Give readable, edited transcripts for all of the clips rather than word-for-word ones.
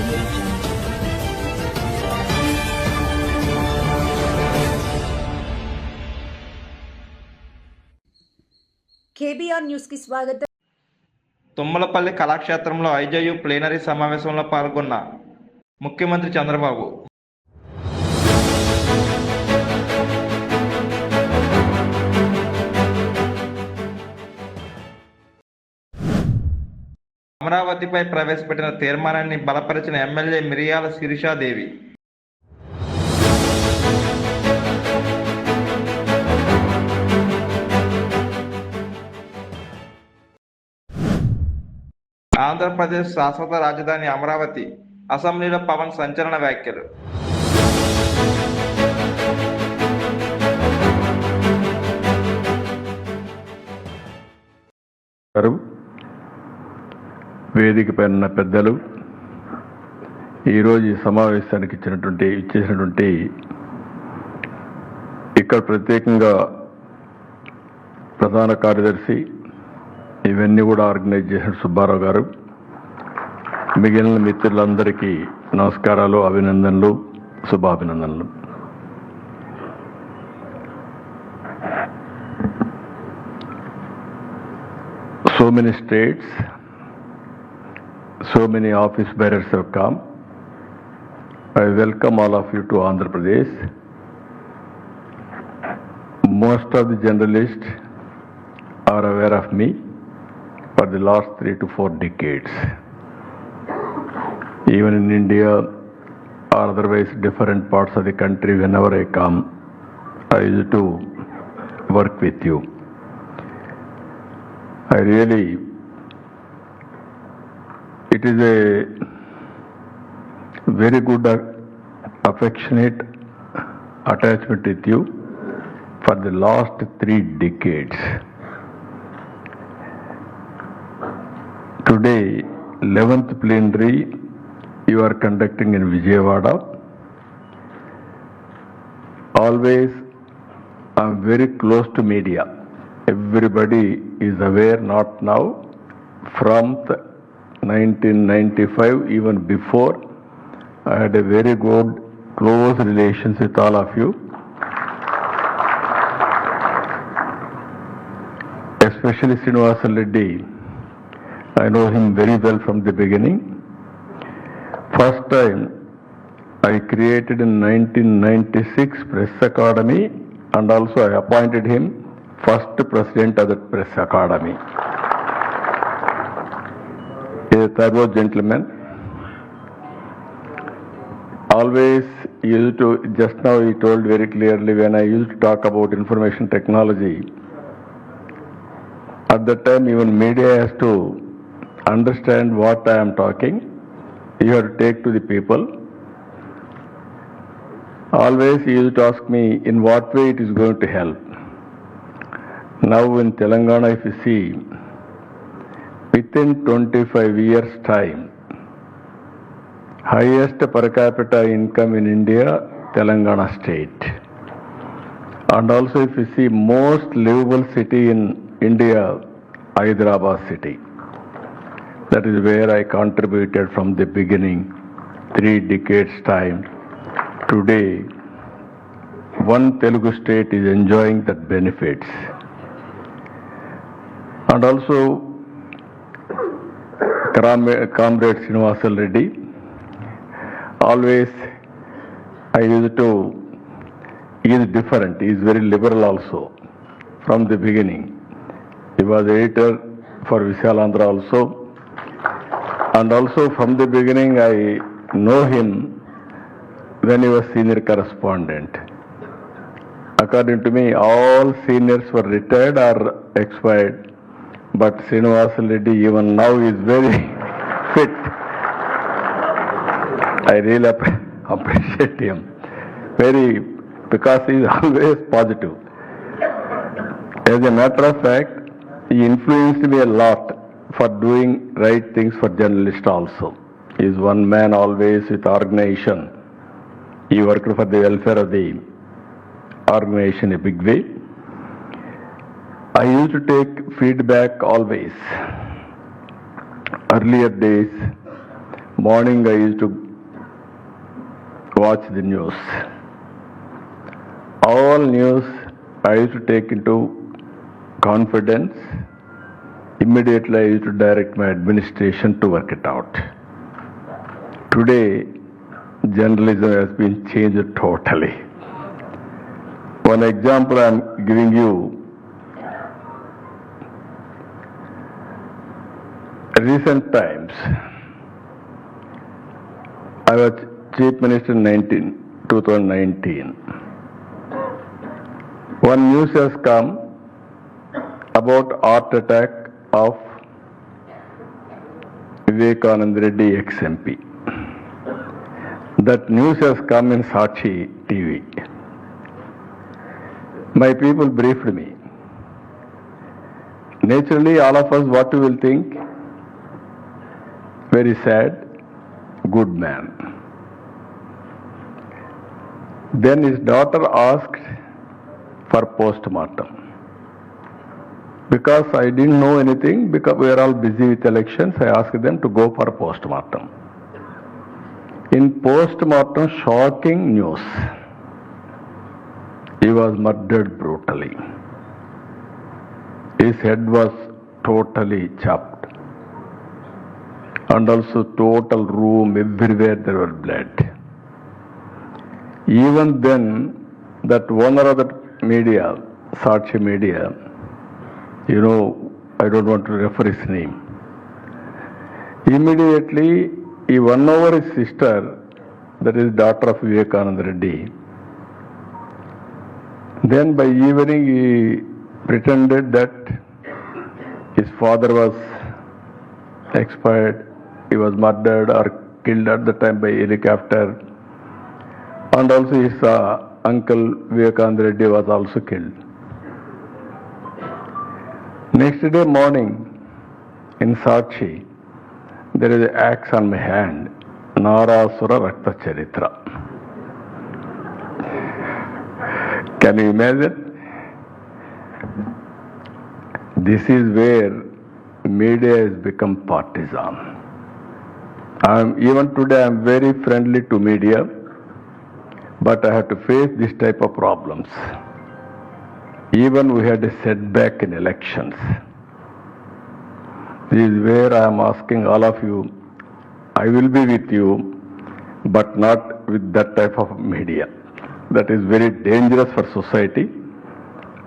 audio jungle. KBR news కి స్వాగతం. తుమ్మలపల్లి కళాక్షేత్రంలో ఐజేయు ప్లీనరీ సమావేశంలో పాల్గొన్న ముఖ్యమంత్రి చంద్రబాబు అమరావతిపై ప్రవేశపెట్టిన తీర్మానాన్ని బలపరిచిన ఎమ్మెల్యే మిరియాల శిరీషాదేవి ఆంధ్రప్రదేశ్ శాశ్వత రాజధాని అమరావతి అసెంబ్లీలో పవన్ సంచలన వ్యాఖ్యలు. వేదికపై ఉన్న పెద్దలు, ఈరోజు ఈ సమావేశానికి ఇచ్చేసినటువంటి ఇక్కడ ప్రత్యేకంగా ప్రధాన కార్యదర్శి, ఇవన్నీ కూడా ఆర్గనైజ్ చేసిన సుబ్బారావు గారు, మిగిలిన మిత్రులందరికీ నమస్కారాలు, అభినందనలు, శుభాభినందనలు. So many states, so many office bearers have come. I welcome all of you to Andhra Pradesh. Most of the journalists are aware of me for the last 3 to 4 decades. Even in India or otherwise different parts of the country, whenever I come, I used to work with you. It is a very good affectionate attachment with you for the last 3 decades. Today, 11th plenary you are conducting in Vijayawada. Always I am very close to media. Everybody is aware, not now, from 1995, even before, I had a very good, close relations with all of you. Especially Srinivasan Reddy. I know him very well from the beginning. First time I created in 1996 Press Academy, and also I appointed him first president of the Press Academy. He is a thorough gentleman. Always used to, just now he told very clearly when I used to talk about information technology, at that time even media has to understand what I am talking. You have to take to the people. Always he used to ask me in what way it is going to help. Now in Telangana, if you see, within 25 years time, highest per capita income in India, Telangana state. And also if you see, most livable city in India, Hyderabad city. That is where I contributed from the beginning, 3 decades time. Today, one Telugu state is enjoying that benefits. And also, Comrade Srinivasan Reddy, always I used to, he is different, he is very liberal also, from the beginning. He was editor for Vishalandra also. And also from the beginning I know him when he was senior correspondent. According to me, all seniors were retired or expired, but Srinivasan Reddy even now is very fit. I really appreciate him, because he is always positive. As a matter of fact, he influenced me a lot for doing right things for journalists also. He is one man always with organization. He worked for the welfare of the organization in a big way. I used to take feedback always. Earlier days, morning I used to watch the news. All news I used to take into confidence. Immediately I used to direct my administration to work it out. Today, journalism has been changed totally. One example I am giving you. Recent times, I was Chief Minister in 2019. One news has come about heart attack of Vivekanand Reddy ex-MP. That news has come in Sakshi TV. My people briefed me. Naturally, all of us, what we will think? Very sad, good man. Then his daughter asked for post-mortem. Because I didn't know anything, because we are all busy with elections, I asked them to go for post-mortem. In post-mortem, shocking news. He was murdered brutally. His head was totally chopped. And also total room, everywhere there was blood. Even then, that owner of the media, Sakshi Media, I don't want to refer his name. Immediately, he won over his sister, that is daughter of Vivekanand Reddy. Then by evening, he pretended that his father was expired, he was murdered or killed at the time by helicopter. And also his uncle Vivekanand Reddy was also killed. Next day morning, in Sakshi, there is an axe on my hand, Narasura Rakta Charitra. Can you imagine? This is where media has become partisan. Even today I am very friendly to media, but I have to face this type of problems. Even we had a setback in elections. This is where I am asking all of you, I will be with you, but not with that type of media. That is very dangerous for society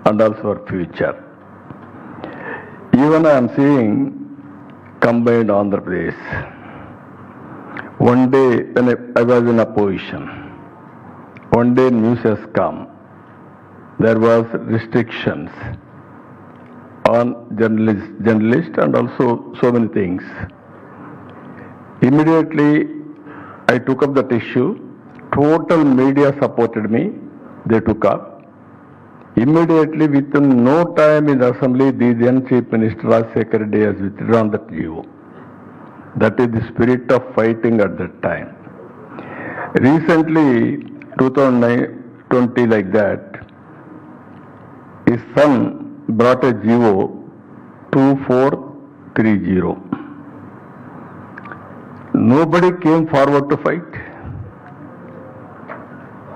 and also for future. Even I am seeing combined Andhra Pradesh. One day when I was in opposition, one day news has come. There was restrictions on journalists and also so many things. Immediately I took up that issue. Total media supported me. They took up. Immediately within no time in the assembly, the then Chief Minister Rajshekhar Reddy has withdrawn that view. That is the spirit of fighting at that time. Recently, 2020 like that, his son brought a GO 2430. Nobody came forward to fight.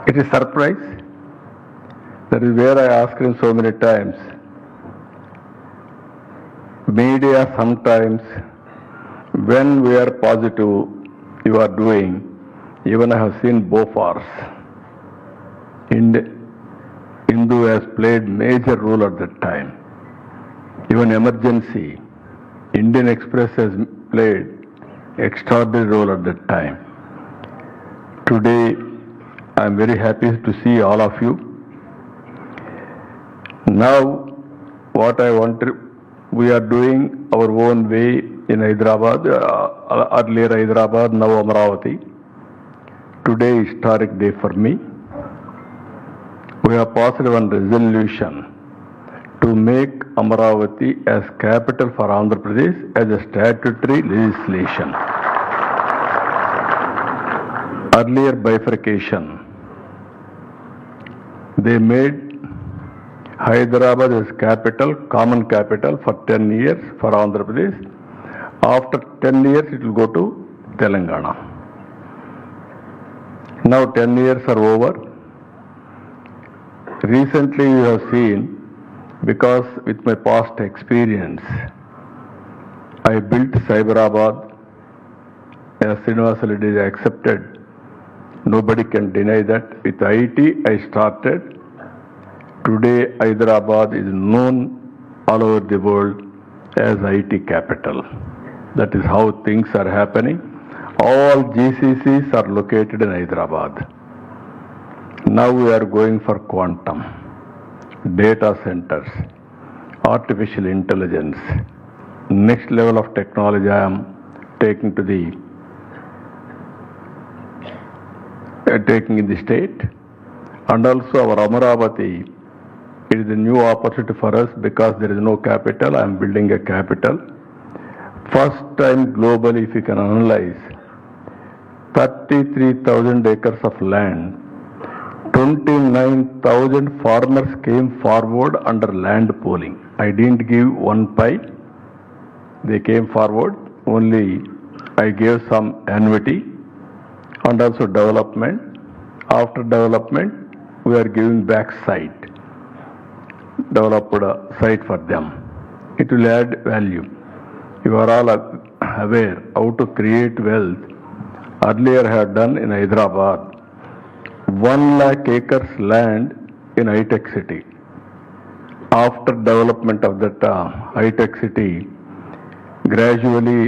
It is surprise. That is where I asked him so many times. Media sometimes, when we are positive, you are doing, even I have seen Bofors. Hindu has played major role at that time. Even emergency, Indian Express has played extraordinary role at that time. Today, I am very happy to see all of you. Now, what I want to, we are doing our own way in Hyderabad, earlier Hyderabad, now Amaravati. Today, historic day for me. We have passed one resolution to make Amaravati as capital for Andhra Pradesh as a statutory legislation. Earlier bifurcation, they made Hyderabad as capital, common capital for 10 years for Andhra Pradesh. After 10 years, it will go to Telangana. Now 10 years are over. Recently you have seen, because with my past experience, I built Cyberabad. As Srinivasa Reddy is accepted, nobody can deny that. With IT I started. Today Hyderabad is known all over the world as IT capital. That is how things are happening. All GCCs are located in Hyderabad. Now we are going for quantum, data centers, artificial intelligence. Next level of technology I am taking in the state. And also our Amaravati, it is a new opportunity for us because there is no capital. I am building a capital. First time globally, if you can analyze, 33,000 acres of land, 29,000 farmers came forward under land pooling. I didn't give one pie. They came forward. Only I gave some annuity and also development. After development, we are giving back site, developed a site for them. It will add value. You are all aware how to create wealth. Earlier I had done in Hyderabad 1 lakh acres land in high-tech city. After development of that high-tech city, gradually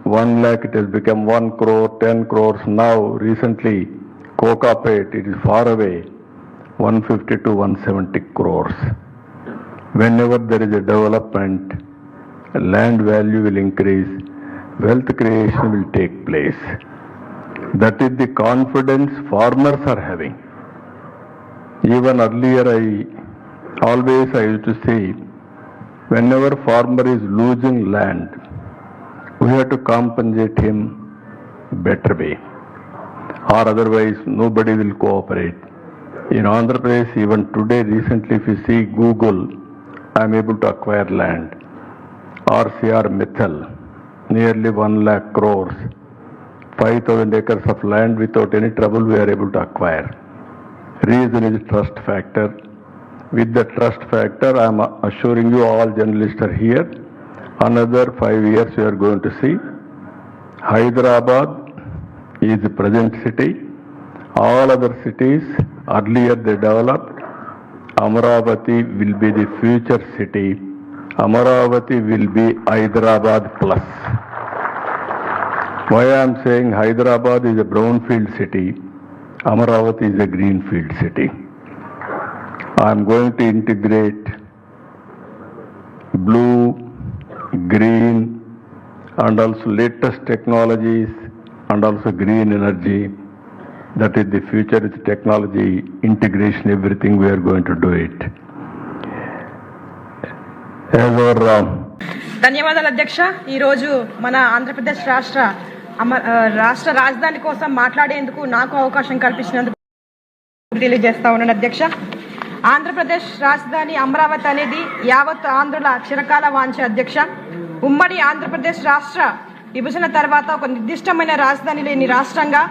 1 lakh it has become 1 crore, 10 crores. Now recently Kokapet, it is far away, 150 to 170 crores. Whenever there is a development, land value will increase, wealth creation will take place. That is the confidence farmers are having. Even earlier I used to say, whenever farmer is losing land, we have to compensate him better way, or otherwise nobody will cooperate. In Andhra Pradesh, even today, recently, if you see Google, I am able to acquire land. RCR Mithal, nearly 1 lakh crores, 5,000 acres of land without any trouble we are able to acquire. Reason is trust factor. With the trust factor, I am assuring you, all journalists are here, another 5 years you are going to see Hyderabad is the present city. All other cities, earlier they developed. Amaravati will be the future city. Amaravati will be Hyderabad plus. Why I am saying Hyderabad is a brownfield city, Amaravati is a greenfield city. I am going to integrate blue, green, and also latest technologies, and also green energy. That is the future, is technology, integration, everything we are going to do it. As our ధన్యవాదాలు అధ్యక్ష. ఈరోజు మన ఆంధ్రప్రదేశ్ రాష్ట్ర రాజధాని కోసం మాట్లాడేందుకు నాకు అవకాశం కల్పించినందుకు తెలియజేస్తా ఉన్నాను అధ్యక్ష. ఆంధ్రప్రదేశ్ రాజధాని అమరావతి అనేది యావత్ ఆంధ్రుల చిరకాల వాంఛ అధ్యక్ష. ఉమ్మడి ఆంధ్రప్రదేశ్ రాష్ట్ర విభజన తర్వాత ఒక నిర్దిష్టమైన రాజధాని లేని రాష్ట్రంగా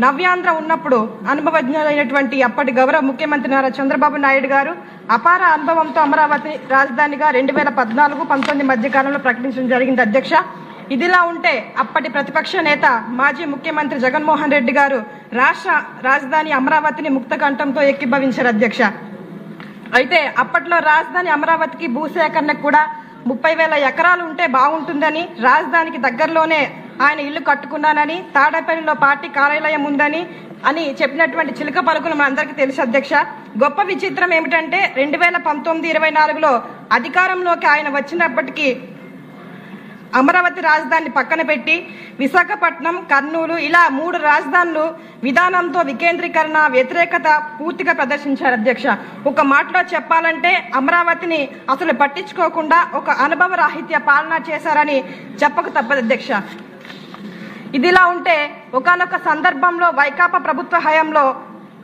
నవ్యాంధ్ర ఉన్నప్పుడు అనుభవజ్ఞులైనటువంటి అప్పటి గౌరవ ముఖ్యమంత్రి నారా చంద్రబాబు నాయుడు గారు అపార అనుభవంతో అమరావతి రాజధానిగా 2014-19 మధ్య కాలంలో ప్రకటించడం జరిగింది అధ్యక్ష. ఇదిలా ఉంటే అప్పటి ప్రతిపక్ష నేత మాజీ ముఖ్యమంత్రి జగన్మోహన్ రెడ్డి గారు రాష్ట్ర రాజధాని అమరావతిని ముక్తకంఠంతో ఏకీభవించారు అధ్యక్ష. అయితే అప్పట్లో రాజధాని అమరావతికి భూసేకరణకు కూడా 30,000 ఎకరాలు ఉంటే బాగుంటుందని, రాజధానికి దగ్గరలోనే ఆయన ఇల్లు కట్టుకున్నానని, తాడేపల్లిలో పార్టీ కార్యాలయం ఉందని అని చెప్పినటువంటి చిలుక పలుకులు మనందరికీ తెలుసు అధ్యక్ష. గొప్ప విచిత్రం ఏమిటంటే 2019-24లో అధికారంలోకి ఆయన వచ్చినప్పటికీ అమరావతి రాజధానిని పక్కన పెట్టి విశాఖపట్నం, కర్నూలు ఇలా 3 రాజధానులు విధానంతో వికేంద్రీకరణ వ్యతిరేకత పూర్తిగా ప్రదర్శించారు అధ్యక్ష. ఒక మాటలో చెప్పాలంటే అమరావతిని అసలు పట్టించుకోకుండా ఒక అనుభవ రాహిత్య పాలన చేశారని చెప్పక తప్పదు అధ్యక్ష. ఇదిలా ఉంటే ఒకానొక సందర్భంలో వైకాపా ప్రభుత్వ హయాంలో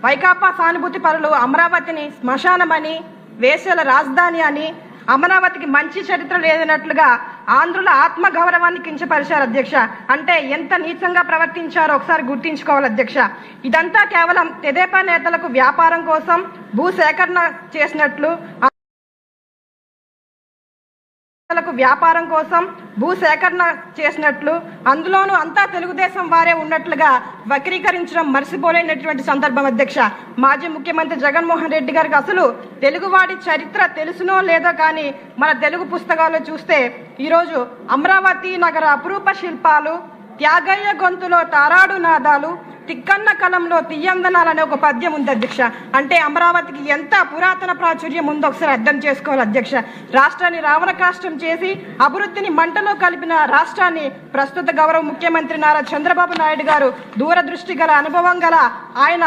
వైకాపా సానుభూతి పరులు అమరావతిని శ్మశానమని, వేశ్యల రాజధాని అని, అమరావతికి మంచి చరిత్ర లేదన్నట్లుగా ఆంధ్రుల ఆత్మగౌరవాన్ని కించపరిచారు అధ్యక్ష. అంటే ఎంత నీచంగా ప్రవర్తించారో ఒకసారి గుర్తించుకోవాలి అధ్యక్ష. ఇదంతా కేవలం తెదేపా నేతలకు వ్యాపారం కోసం భూసేకరణ చేసినట్లు, అందులోనూ అంతా తెలుగుదేశం వారే ఉన్నట్లుగా వక్రీకరించడం మర్చిపోలేనటువంటి సందర్భం అధ్యక్ష. మాజీ ముఖ్యమంత్రి జగన్మోహన్ రెడ్డి గారికి అసలు తెలుగువాడి చరిత్ర తెలుసునో లేదో కానీ మన తెలుగు పుస్తకాల్లో చూస్తే ఈరోజు అమరావతి నగర అపురూప శిల్పాలు, త్యాగయ్య గొంతులో తారాడు నాదాలు, తిక్కన్న కలంలో తీయందనాలనే ఒక పద్యం ఉంది అధ్యక్ష. అంటే అమరావతికి ఎంత పురాతన ప్రాచుర్యం ఉందో ఒకసారి అర్థం చేసుకోవాలి అధ్యక్ష. రాష్ట్రాన్ని రావణ కాష్టం చేసి అభివృద్ధిని మంటలో కలిపిన రాష్ట్రాన్ని ప్రస్తుత గౌరవ ముఖ్యమంత్రి నారా చంద్రబాబు నాయుడు గారు దూరదృష్టి గల, అనుభవం గల ఆయన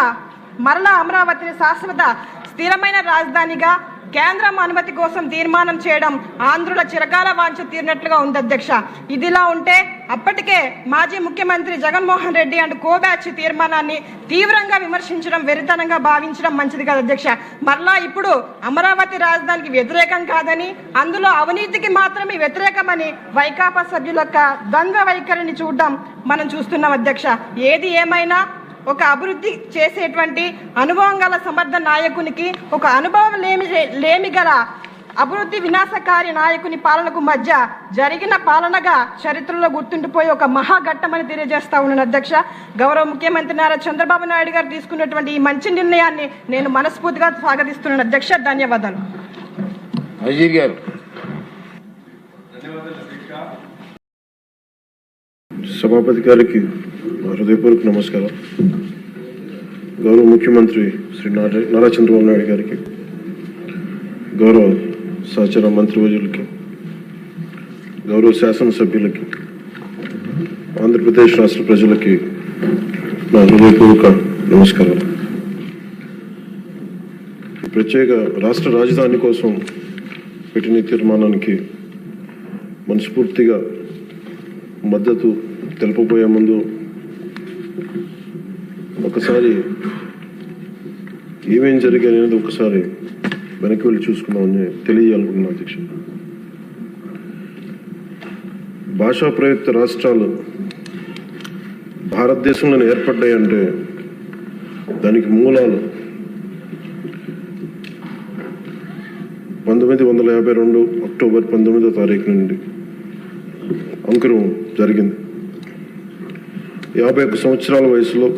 మరలా అమరావతిని శాశ్వత స్థిరమైన రాజధానిగా కేంద్రం అనుమతి కోసం తీర్మానం చేయడం ఆంధ్రుల చిరకాల వాంఛ తీరినట్లుగా ఉంది అధ్యక్ష. ఇదిలా ఉంటే అప్పటికే మాజీ ముఖ్యమంత్రి Jaganmohan Reddy and co batch తీర్మానాన్ని తీవ్రంగా విమర్శించడం, వెరితనంగా భావించడం మంచిది కాదు అధ్యక్ష. మరలా ఇప్పుడు అమరావతి రాజధానికి వ్యతిరేకం కాదని, అందులో అవినీతికి మాత్రమే వ్యతిరేకమని వైకాపా సభ్యుల యొక్క ద్వంద్వ వైఖరిని చూడడం మనం చూస్తున్నాం అధ్యక్ష. ఏది ఏమైనా ఒక అభివృద్ధి చేసేటువంటి అనుభవం గల సమర్థ నాయకునికి, ఒక అనుభవం లేమి గల అభివృద్ధి వినాశకారి నాయకుని పాలనకు మధ్య జరిగిన పాలనగా చరిత్రలో గుర్తుండిపోయి ఒక మహాఘట్టమని తెలియజేస్తా ఉన్నాను అధ్యక్ష. గౌరవ ముఖ్యమంత్రి నారా చంద్రబాబు నాయుడు గారు తీసుకున్నటువంటి ఈ మంచి నిర్ణయాన్ని నేను మనస్ఫూర్తిగా స్వాగతిస్తున్నాను అధ్యక్ష. ధన్యవాదాలు. సభాపతి గారికి హృదయపూర్వక నమస్కారం. గౌరవ ముఖ్యమంత్రి శ్రీ నారా చంద్రబాబు నాయుడు గారికి, గౌరవ సహచర మంత్రివర్యులకి, గౌరవ శాసనసభ్యులకి, ఆంధ్రప్రదేశ్ రాష్ట్ర ప్రజలకి నా హృదయపూర్వక నమస్కారం. ప్రత్యేక రాష్ట్ర రాజధాని కోసం పెట్టిన తీర్మానానికి మనస్ఫూర్తిగా మద్దతు తెలుపబోయే ముందు ఒకసారి ఏమేం జరిగాయి అనేది ఒకసారి వెనక్కి వెళ్ళి చూసుకున్నామని తెలియజేయాలనుకుంటున్నాను అధ్యక్ష. భాషా ప్రయుక్త రాష్ట్రాలు భారతదేశంలో ఏర్పడ్డాయంటే దానికి మూలాలు 1952 అక్టోబర్ 19వ తారీఖు నుండి అంకురం జరిగింది. 51 సంవత్సరాల వయసులో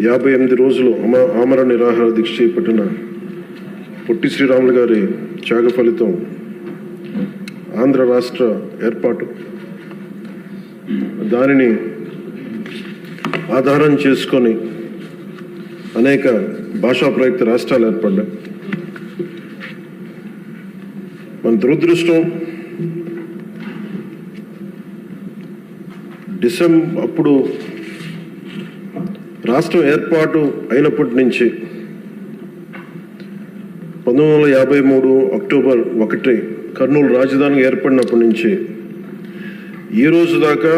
58 రోజులు ఆమర నిరాహార దీక్ష చేపట్టిన పొట్టి శ్రీరాములు గారి త్యాగ ఫలితం ఆంధ్ర రాష్ట్ర ఏర్పాటు. దానిని ఆధారం చేసుకొని అనేక భాషా ప్రయుక్త రాష్ట్రాలు ఏర్పడ్డాయి. మన దురదృష్టం అప్పుడు రాష్ట్రం ఏర్పాటు అయినప్పటి నుంచి 1953 అక్టోబర్ 1 కర్నూలు రాజధానిగా ఏర్పడినప్పటి నుంచి ఈ రోజు దాకా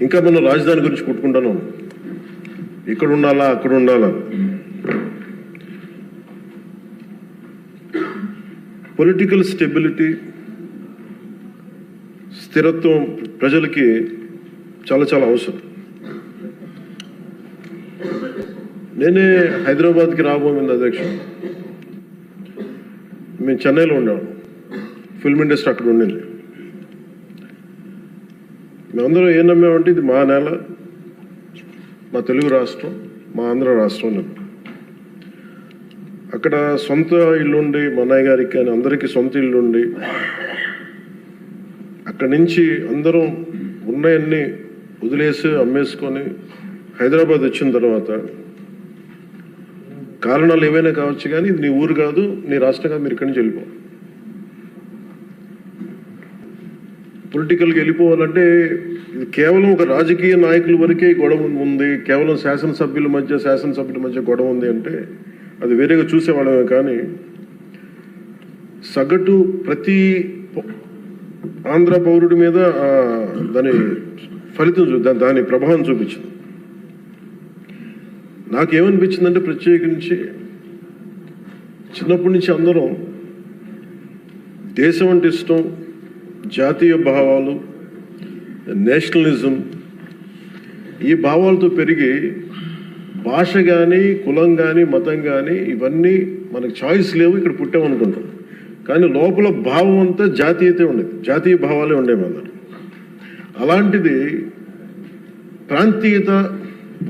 ఇంకా మనం రాజధాని గురించి కొట్టుకుంటున్నాం. ఇక్కడ ఉండాలా, అక్కడ ఉండాలా. పొలిటికల్ స్టెబిలిటీ, స్థిరత్వం ప్రజలకి చాలా చాలా అవసరం. నేనే హైదరాబాద్కి రాబోయింది అధ్యక్ష. మేము చెన్నైలో ఉన్నాం, ఫిల్మ్ ఇండస్ట్రీ అక్కడ ఉండింది. మేమందరం ఏం నమ్మామంటే ఇది మా నేల, మా తెలుగు రాష్ట్రం, మా ఆంధ్ర రాష్ట్రం. అక్కడ సొంత ఇల్లుండి, మా అన్నయ్య గారికి కానీ అందరికీ సొంత ఇల్లుండి, అక్కడి నుంచి అందరం ఉన్నాయన్నీ వదిలేసి అమ్మేసుకొని హైదరాబాద్ వచ్చిన తర్వాత కారణాలు ఏవైనా కావచ్చు కానీ ఇది నీ ఊరు కాదు, నీ రాష్ట్రం కాదు, మీరు ఇక్కడి నుంచి వెళ్ళిపో. పొలిటికల్గా వెళ్ళిపోవాలంటే ఇది కేవలం ఒక రాజకీయ నాయకుల వరకే గొడవ ఉంది, కేవలం శాసనసభ్యుల మధ్య గొడవ ఉంది అంటే అది వేరేగా చూసేవాళ్ళమే. కానీ సగటు ప్రతి ఆంధ్ర పౌరుడి మీద దాని ఫలితం, దాని ప్రభావం చూపించింది. నాకేమనిపించిందంటే ప్రత్యేకించి చిన్నప్పటి నుంచి అందరం దేశం అంటే ఇష్టం, జాతీయ భావాలు, నేషనలిజం, ఈ భావాలతో పెరిగి భాష కానీ, కులం కానీ, మతం కానీ ఇవన్నీ మనకు చాయిస్ లేవు, ఇక్కడ పుట్టామనుకుంటాం. కానీ లోపల భావం అంతా జాతీయతే ఉండేది, జాతీయ భావాలే ఉండేవి అన్నారు. అలాంటిది ప్రాంతీయత,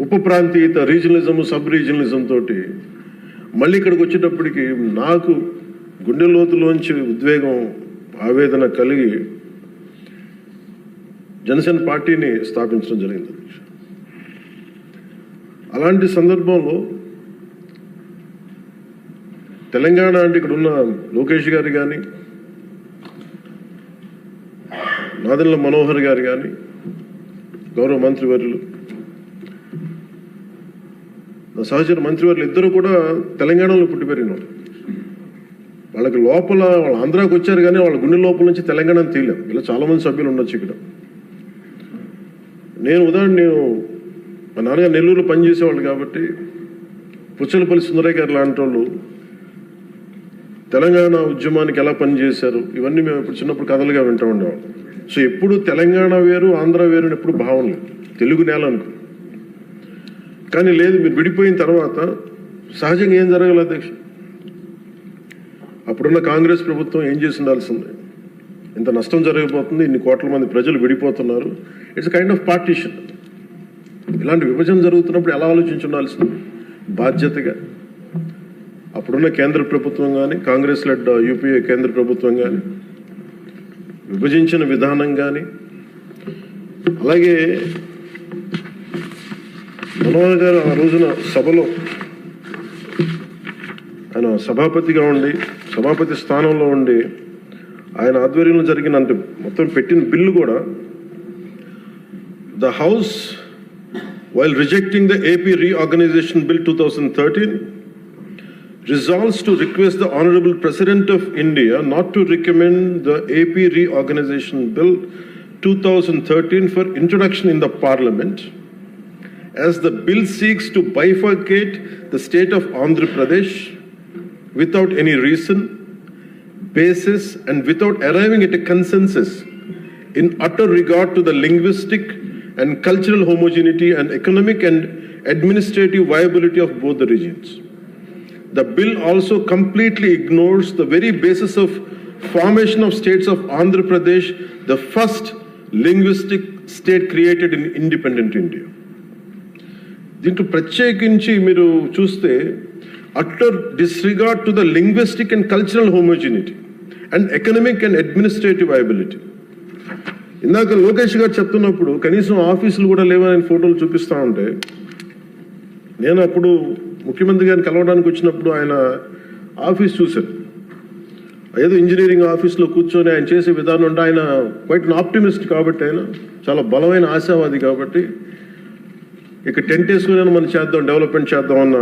ఉప ప్రాంతీయత, రీజనలిజము, సబ్ రీజనలిజం తోటి మళ్ళీ ఇక్కడికి వచ్చేటప్పటికి నాకు గుండె లోతులోంచి ఉద్వేగం, ఆవేదన కలిగి జనసేన పార్టీని స్థాపించడం జరిగింది. అలాంటి సందర్భంలో తెలంగాణ అంటే ఇక్కడ ఉన్న లోకేష్ గారు కానీ, నాదెండ్ల మనోహర్ గారు కానీ, గౌరవ మంత్రివర్యులు, సహచర మంత్రివర్యులు ఇద్దరు కూడా తెలంగాణలో పుట్టి పెరిగిన వాళ్ళకి లోపల వాళ్ళు ఆంధ్రాకి వచ్చారు కానీ వాళ్ళ గుండె లోపల నుంచి తెలంగాణను తీయలేం. ఇలా చాలామంది సభ్యులు ఉండొచ్చు ఇక్కడ. నేను మా నాన్నగారు నెల్లూరులో పనిచేసేవాళ్ళు కాబట్టి పుచ్చలపల్లి సుందరయ్య గారు లాంటి వాళ్ళు తెలంగాణ ఉద్యమానికి ఎలా పనిచేశారు ఇవన్నీ మేము ఇప్పుడు చిన్నప్పుడు కథలుగా వింటూ ఉండేవాళ్ళం. సో ఎప్పుడు తెలంగాణ వేరు, ఆంధ్ర వేరు అని ఎప్పుడు భావన లేదు, తెలుగు నేల అనుకో. కానీ లేదు, మీరు విడిపోయిన తర్వాత సహజంగా ఏం జరగాలి అధ్యక్ష? అప్పుడున్న కాంగ్రెస్ ప్రభుత్వం ఏం చేసి ఉండాల్సిందే, ఇంత నష్టం జరగబోతుంది, ఇన్ని కోట్ల మంది ప్రజలు విడిపోతున్నారు, ఇట్స్ కైండ్ ఆఫ్ పార్టీషన్. ఇలాంటి విభజన జరుగుతున్నప్పుడు ఎలా ఆలోచించి ఉండాల్సింది? బాధ్యతగా అప్పుడున్న కేంద్ర ప్రభుత్వం కానీ, కాంగ్రెస్ లెడ్ యూపీఏ కేంద్ర ప్రభుత్వం కానీ విభజించిన విధానం కానీ, అలాగే మనోహర్ గారు ఆ రోజున సభలో ఆయన సభాపతిగా ఉండి, సభాపతి స్థానంలో ఉండి ఆయన ఆధ్వర్యంలో జరిగిన అంటే మొత్తం పెట్టిన బిల్లు కూడా the house while rejecting the AP Reorganization Bill 2013 resolves to request the Honorable President of India not to recommend the AP Reorganization Bill 2013 for introduction in the Parliament, as the bill seeks to bifurcate the state of Andhra Pradesh without any reason, basis, and without arriving at a consensus in utter regard to the linguistic and cultural homogeneity and economic and administrative viability of both the regions. The bill also completely ignores the very basis of formation of states of Andhra Pradesh, the first linguistic state created in independent India. దీంట్లో ప్రత్యేకించి మీరు చూస్తే utter disregard to the linguistic and cultural homogeneity and economic and administrative viability. ఇందాక లోకేష్ గారు చెప్తున్నప్పుడు కనీసం ఆఫీసులు కూడా లేవని ఫోటోలు చూపిస్తూ ఉంటే, నేను అప్పుడు ముఖ్యమంత్రి గారిని కలవడానికి వచ్చినప్పుడు ఆయన ఆఫీస్ చూశాను. ఏదో ఇంజనీరింగ్ ఆఫీస్లో కూర్చొని ఆయన చేసే విధానం ఉంటే, ఆయన క్వైట్ అన్ ఆప్టిమిస్ట్ కాబట్టి, ఆయన చాలా బలమైన ఆశావాది కాబట్టి ఇక టెంట్ వేసుకుని మనం చేద్దాం, డెవలప్మెంట్ చేద్దాం అన్న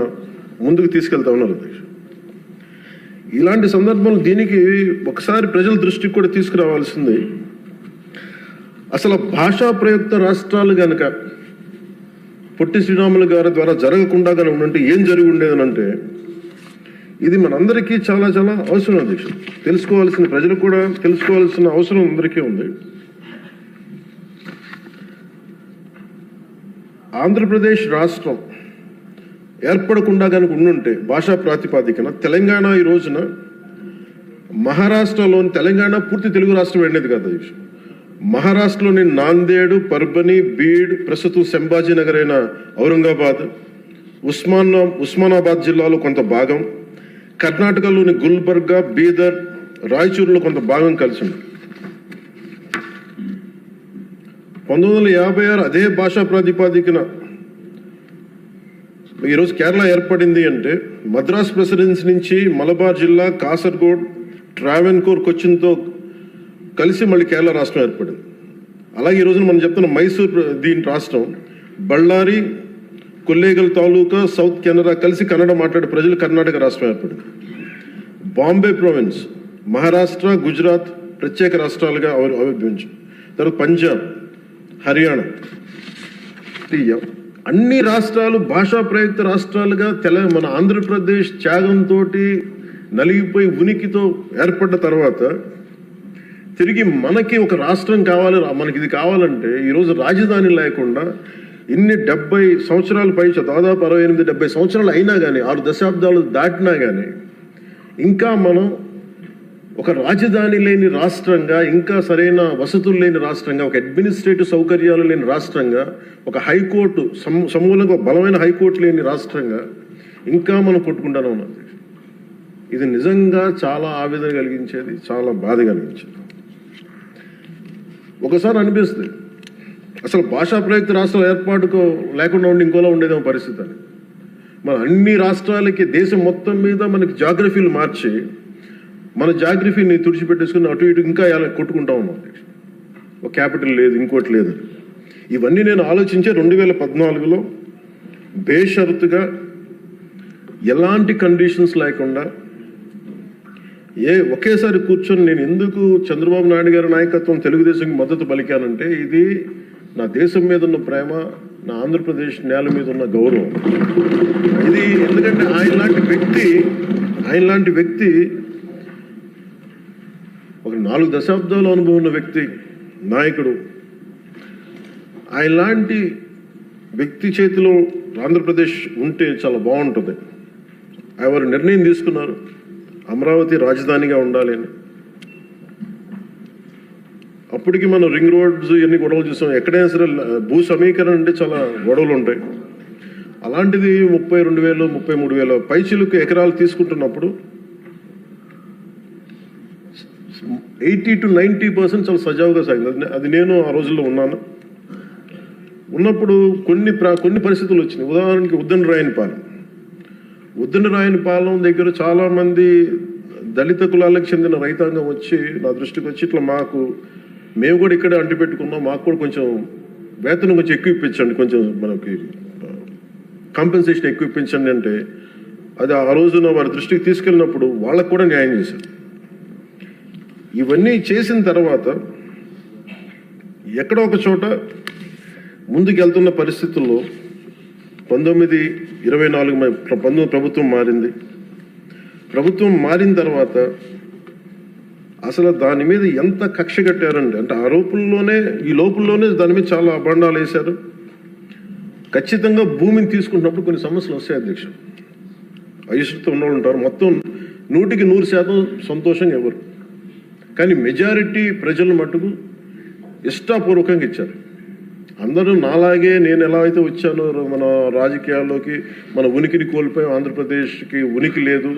ముందుకు తీసుకెళ్తా ఉన్నారు అధ్యక్ష. ఇలాంటి సందర్భంలో దీనికి ఒకసారి ప్రజల దృష్టికి కూడా తీసుకురావాల్సింది. అసలు భాషా ప్రయుక్త రాష్ట్రాలు కనుక పొట్టి శ్రీరాములు గారి ద్వారా జరగకుండా కనుక ఉంటే ఏం జరిగి ఉండేదనంటే, ఇది మనందరికీ చాలా చాలా అవసరం అధ్యక్ష. తెలుసుకోవాల్సిన, ప్రజలు కూడా తెలుసుకోవాల్సిన అవసరం అందరికీ ఉంది. ఆంధ్రప్రదేశ్ రాష్ట్రం ఏర్పడకుండా కనుక ఉండుంటే భాషా ప్రాతిపాదికన తెలంగాణ ఈ రోజున మహారాష్ట్రలోని, తెలంగాణ పూర్తి తెలుగు రాష్ట్రం వెళ్ళేది కదా అధ్యక్ష. మహారాష్ట్రలోని నాందేడు, పర్బని, బీడ్, ప్రస్తుతం సంభాజీనగర్ అయిన ఔరంగాబాద్, ఉస్మానాబాద్ జిల్లాలో కొంత భాగం, కర్ణాటకలోని గుల్బర్గా, బీదర్, రాయచూరులో కొంత భాగం కలిసి ఉంది. 1956 అదే భాషా ప్రాతిపాదికన ఈరోజు కేరళ ఏర్పడింది అంటే, మద్రాస్ ప్రెసిడెన్సీ నుంచి మలబార్ జిల్లా, కాసర్గోడ్, ట్రావెన్కోర్, కొచ్చిన్తో కలిసి మళ్ళీ కేరళ రాష్ట్రం ఏర్పడింది. అలాగే ఈ రోజున మనం చెప్తున్న మైసూర్ దీని రాష్ట్రం, బళ్ళారి, కొల్లేగల్ తాలూకా, సౌత్ కెనరా కలిసి కన్నడ మాట్లాడే ప్రజలు కర్ణాటక రాష్ట్రం ఏర్పడింది. బాంబే ప్రావిన్స్, మహారాష్ట్ర, గుజరాత్ ప్రత్యేక రాష్ట్రాలుగా ఆవిర్భవించాయి. తర్వాత పంజాబ్, హర్యానా, అన్ని రాష్ట్రాలు భాషా ప్రయుక్త రాష్ట్రాలుగా మన ఆంధ్రప్రదేశ్ త్యాగంతో నలిగిపోయి ఉనికితో ఏర్పడ్డ తర్వాత తిరిగి మనకి ఒక రాష్ట్రం కావాలి, మనకి ఇది కావాలంటే ఈరోజు రాజధాని లేకుండా ఇన్ని 70 సంవత్సరాల పై దాదాపు 68-70 సంవత్సరాలు అయినా కానీ 6 దశాబ్దాలు దాటినా కానీ ఇంకా మనం ఒక రాజధాని లేని రాష్ట్రంగా, ఇంకా సరైన వసతులు లేని రాష్ట్రంగా, ఒక అడ్మినిస్ట్రేటివ్ సౌకర్యాలు లేని రాష్ట్రంగా, ఒక హైకోర్టు సమూలంగా బలమైన హైకోర్టు లేని రాష్ట్రంగా ఇంకా మనం కొట్టుకుంటానే ఉన్నాం. ఇది నిజంగా చాలా ఆవేదన కలిగించేది, చాలా బాధ కలిగించేది. ఒకసారి అనిపిస్తుంది అసలు భాషా ప్రయుక్త రాష్ట్రాల ఏర్పాటుకు లేకుండా ఉండి ఇంకోలా ఉండేదేమో పరిస్థితి అని. మన అన్ని రాష్ట్రాలకి దేశం మొత్తం మీద మనకి జాగ్రఫీలు మార్చి మన జాగ్రఫీని తుడిచిపెట్టేసుకుని అటు ఇటు ఇంకా ఇలా కొట్టుకుంటా ఉన్నాం. ఒక క్యాపిటల్ లేదు, ఇంకోటి లేదు. ఇవన్నీ నేను ఆలోచించే 2014లో బేషరతుగా ఎలాంటి కండిషన్స్ లేకుండా ఒకేసారి కూర్చొని నేను ఎందుకు చంద్రబాబు నాయుడు గారి నాయకత్వం తెలుగుదేశంకి మద్దతు పలికానంటే ఇది నా దేశం మీద ఉన్న ప్రేమ, నా ఆంధ్రప్రదేశ్ నేల మీద ఉన్న గౌరవం. ఇది ఎందుకంటే ఆయన లాంటి వ్యక్తి ఒక 4 దశాబ్దాల అనుభవం ఉన్న వ్యక్తి, నాయకుడు. ఆయన లాంటి వ్యక్తి చేతిలో ఆంధ్రప్రదేశ్ ఉంటే చాలా బాగుంటుంది. వారు నిర్ణయం తీసుకున్నారు అమరావతి రాజధానిగా ఉండాలి అని. అప్పటికి మనం రింగ్ రోడ్స్ ఇవన్నీ గొడవలు చూసాం. ఎక్కడైనా సరే భూ సమీకరణ అంటే చాలా గొడవలు ఉంటాయి. అలాంటిది 32,000 33,000 పైచిలుకు ఎకరాలు తీసుకుంటున్నప్పుడు 80 to 90% చాలా సజావుగా సాగింది. అది నేను ఆ రోజుల్లో ఉన్నప్పుడు కొన్ని పరిస్థితులు వచ్చినాయి. ఉదాహరణకి ఉద్దన రాయనిపాలెం దగ్గర చాలామంది దళిత కులాలకు చెందిన రైతాంగం వచ్చి నా దృష్టికి వచ్చి ఇట్లా మేము కూడా ఇక్కడే అంటి పెట్టుకున్నాం, మాకు కూడా కొంచెం వేతనం కొంచెం ఎక్కువ ఇప్పించండి, కొంచెం మనకి కాంపెన్సేషన్ ఎక్కువ ఇప్పించండి అంటే అది ఆ రోజున వారి దృష్టికి తీసుకెళ్ళినప్పుడు వాళ్ళకు కూడా న్యాయం చేశారు. ఇవన్నీ చేసిన తర్వాత ఎక్కడో ఒక చోట ముందుకు వెళ్తున్న పరిస్థితుల్లో 1924 ప్రభుత్వం మారింది. ప్రభుత్వం మారిన తర్వాత అసలు దాని మీద ఎంత కక్ష కట్టారండి అంటే ఈ లోపుల్లోనే దాని మీద చాలా అభాండాలు వేశారు. ఖచ్చితంగా భూమిని తీసుకుంటున్నప్పుడు కొన్ని సమస్యలు వస్తాయి అధ్యక్ష. అయిష్టత ఉన్నవాళ్ళు ఉంటారు, మొత్తం 100% సంతోషంగా ఎవరు, కానీ మెజారిటీ ప్రజలు మటుకు ఇష్టాపూర్వకంగా ఇచ్చారు. అందరూ నాలాగే నేను ఎలా అయితే వచ్చానో మన రాజకీయాల్లోకి మన ఉనికిని కోల్పోయి ఆంధ్రప్రదేశ్కి ఉనికి లేదు,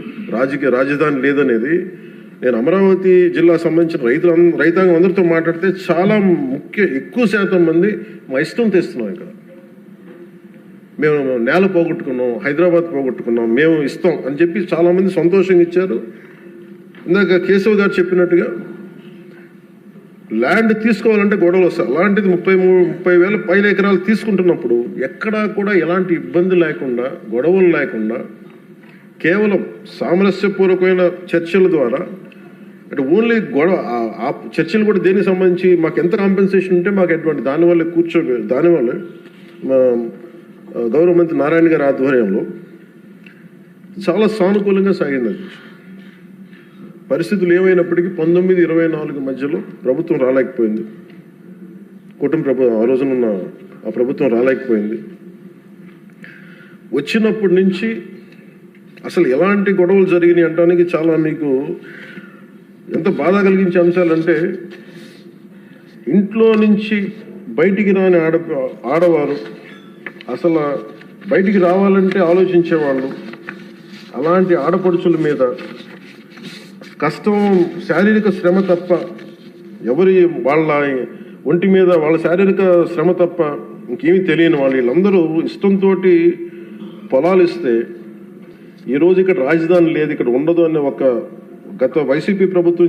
రాజధాని లేదనేది నేను అమరావతి జిల్లా సంబంధించిన రైతాంగం అందరితో మాట్లాడితే చాలా ఎక్కువ శాతం మంది మా ఇష్టం తెస్తున్నాం. ఇక్కడ మేము నేల పోగొట్టుకున్నాం, హైదరాబాద్ పోగొట్టుకున్నాం, మేము ఇస్తాం అని చెప్పి చాలామంది సంతోషంగా ఇచ్చారు. ఇందాక కేశవ్ గారు చెప్పినట్టుగా ల్యాండ్ తీసుకోవాలంటే గొడవలు వస్తాయి. అలాంటిది 30,000 పైన ఎకరాలు తీసుకుంటున్నప్పుడు ఎక్కడా కూడా ఎలాంటి ఇబ్బంది లేకుండా, గొడవలు లేకుండా కేవలం సామరస్యపూర్వకమైన చర్చల ద్వారా అంటే ఓన్లీ ఆ చర్చలు కూడా దేనికి సంబంధించి మాకు ఎంత కాంపెన్సేషన్ ఉంటే మాకు ఎటువంటి దానివల్ల గౌరవ మంత్రి నారాయణ గారి ఆధ్వర్యంలో చాలా సానుకూలంగా సాగింది. పరిస్థితులు ఏమైనప్పటికీ 1924 మధ్యలో ప్రభుత్వం రాలేకపోయింది. ఆ రోజునున్న ఆ ప్రభుత్వం రాలేకపోయింది. వచ్చినప్పటి నుంచి అసలు ఎలాంటి గొడవలు జరిగినాయి అంటానికి చాలా మీకు ఎంత బాధ కలిగించే అంశాలంటే ఇంట్లో నుంచి బయటికి రాని ఆడవారు అసలు బయటికి రావాలంటే ఆలోచించేవాళ్ళు. అలాంటి ఆడపడుచుల మీద కష్టం, శారీరక శ్రమ తప్ప వాళ్ళ ఒంటి మీద వాళ్ళ శారీరక శ్రమ తప్ప ఇంకేమీ తెలియని వీళ్ళందరూ ఇష్టంతో పొలాలు ఇస్తే ఈరోజు ఇక్కడ రాజధాని లేదు, ఇక్కడ ఉండదు అనే ఒక గత వైసీపీ ప్రభుత్వం